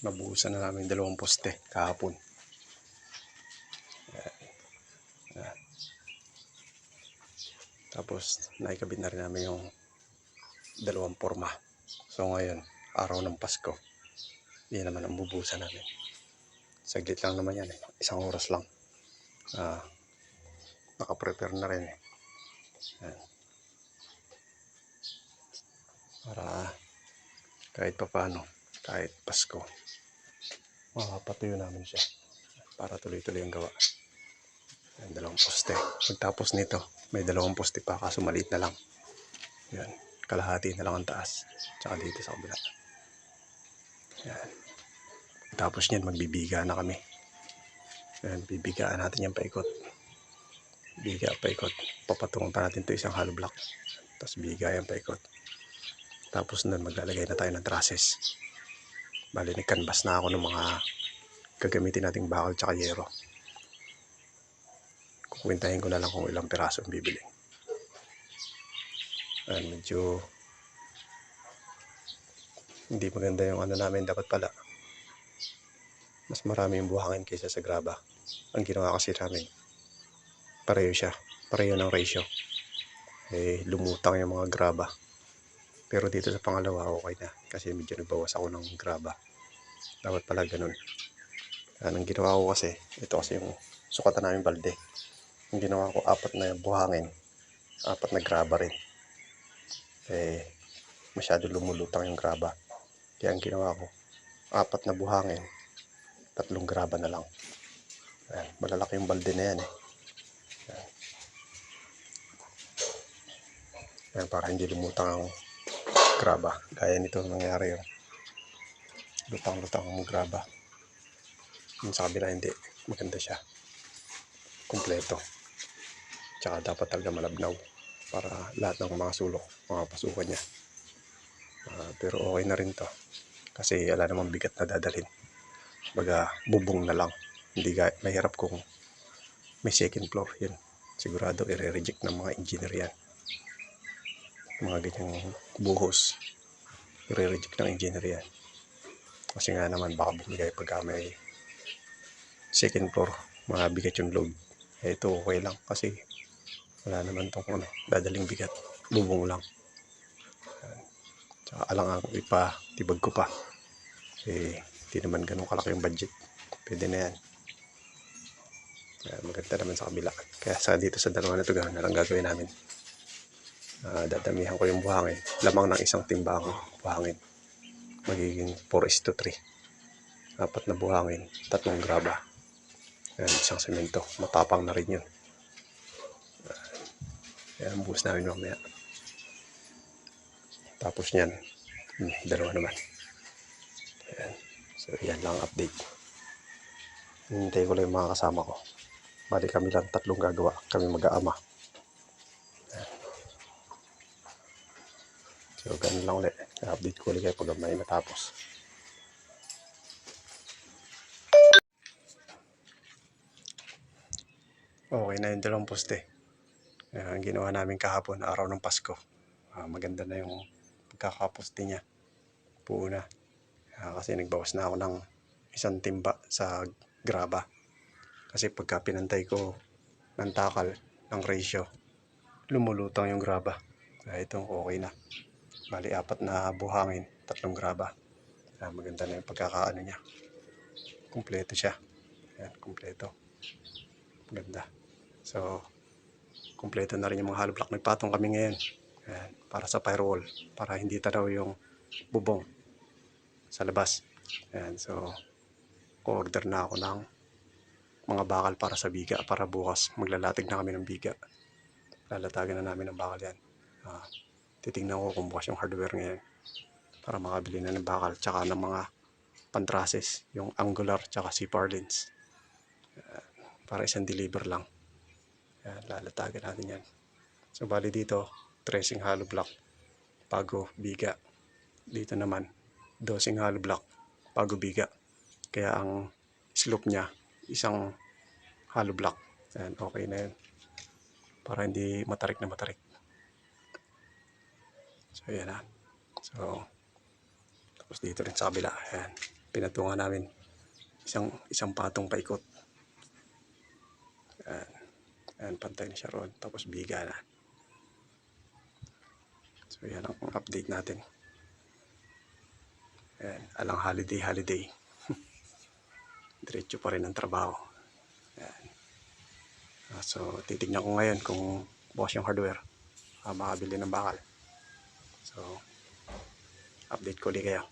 nabuhusan na namin 2 poste kahapon. Ayan. Tapos naikabit na rin namin yung 2 porma. So ngayon, araw ng Pasko, yan naman ang bubuhusan namin. Saglit lang naman yan, 1 oras lang. Nakaprepare na rin eh. Ayan. Para kahit paano, kahit Pasko, makapatuyo namin siya para tuloy-tuloy ang gawa. Ayan, 2 poste. Pagtapos nito, may 2 poste pa, kaso maliit na lang. Yan, kalahati na lang ang taas. Tsaka dito sa kabila. Yan. Tapos niyan, magbibiga na kami. Yan, bibigaan natin yan paikot. Biga paikot. Papatungan pa natin ito isang hollow block. Tapos biga yan paikot. Tapos nun, maglalagay na tayo ng trusses. Bali, nag-canvas na ako ng mga gagamitin nating bakal tsaka yero. Kukwintahin ko na lang kung ilang piraso ang bibili. Ayan, medyo hindi maganda yung ano namin. Dapat pala mas marami yung buhangin kaysa sa graba. Ang ginawa kasi namin, pareho siya, pareho ng ratio. Lumutang yung mga graba. Pero dito sa pangalawa okay na, kasi medyo nagbawas ako ng graba. Dapat pala ganun. Ang ginawa ko kasi, ito kasi yung sukatan namin balde. Ang ginawa ko, 4 na buhangin, 4 na graba rin. Masyado lumulutang yung graba. Kaya ang ginawa ko, 4 na buhangin, 3 graba na lang. Ayan, malalaki yung balde na yan eh. Ayan, para hindi lumutang ang graba. Gaya nito nangyari yung lutang-lutang ang graba. Yung sa kabila hindi, maganda siya. Kompleto. Tsaka dapat talaga malabnaw para lahat ng mga sulok, mga pasukan niya. Pero okay na rin to. Kasi wala namang bigat na dadalhin. Baga bubong na lang. Hindi mahirap kung may second floor. Yun, sigurado i-reject ng mga engineer yan. Mga ganyang buhos, i-reject ng engineer yan. Kasi nga naman baka bumigay pagka may second floor, mabigat yung load. Ito okay lang kasi wala naman itong dadaling bigat. Bubong lang. Tsaka alang ako ipatibag ko pa. Hindi naman ganun kalaki yung budget. Pwede na yan. Maganda naman sa kabila. Kaya dito sa dalawa na ito, gano'n na lang gagawin namin. Dadamihan ko yung buhangin. Lamang ng isang timbang buhangin. Magiging 4:3. 4 na buhangin, 3 graba. Ayan, isang semento. Matapang na rin yun. Ayan, buhos namin mamaya. Tapos niyan, 2 naman. Ayan. So, yan lang update. Hinintay ko lang yung mga kasama ko. Bali kami lang 3 gagawa. Kami mag-aama. Ayan. So, ganun lang ulit. Update ko ulit kayo pag may matapos. Okay na yung 2 poste. Ang ginawa namin kahapon, araw ng Pasko. Maganda na yung pagkakaposte niya. Buo na. Kasi nagbawas na ako ng 1 timba sa graba. Kasi pagka pinantay ko ng takal, ng ratio, lumulutang yung graba. Itong okay na. Bali 4 na buhangin, 3 graba. Maganda na yung pagkakaano niya. Kumpleto siya. Ayan, kumpleto. Maganda. So, kumpleto na rin yung mga hollow block. Nagpatong kami ngayon. Ayan, para sa firewall. Para hindi tanaw yung bubong sa labas. Ayan, so, order na ako ng mga bakal para sa biga. Para bukas, maglalatig na kami ng biga. Lalatagan na namin ng bakal yan. Titingnan ko kung bukas yung hardware ngayon. Para makabili na ng bakal. Tsaka ng mga pantrases. Yung angular tsaka C-par lens. Para isang deliver lang. Ayan, lalatagan natin yan. So, bali dito, tracing hollow block, pago, biga. Dito naman, dosing hollow block, pago, biga. Kaya ang slope niya, isang hollow block. Ayan, okay na yun. Para hindi matarik na matarik. So, ayan na. So, tapos dito rin sa kabila. Ayan, pinatungan namin. Isang patong paikot. Ayan, pantay na siya roon. Tapos biga na. So yan ang update natin. Ayan, alang holiday. Diretso pa rin ang trabaho. Ayan. So titignan ko ngayon kung bukas yung hardware. Makabili ng bakal. So update ko ulit kayo.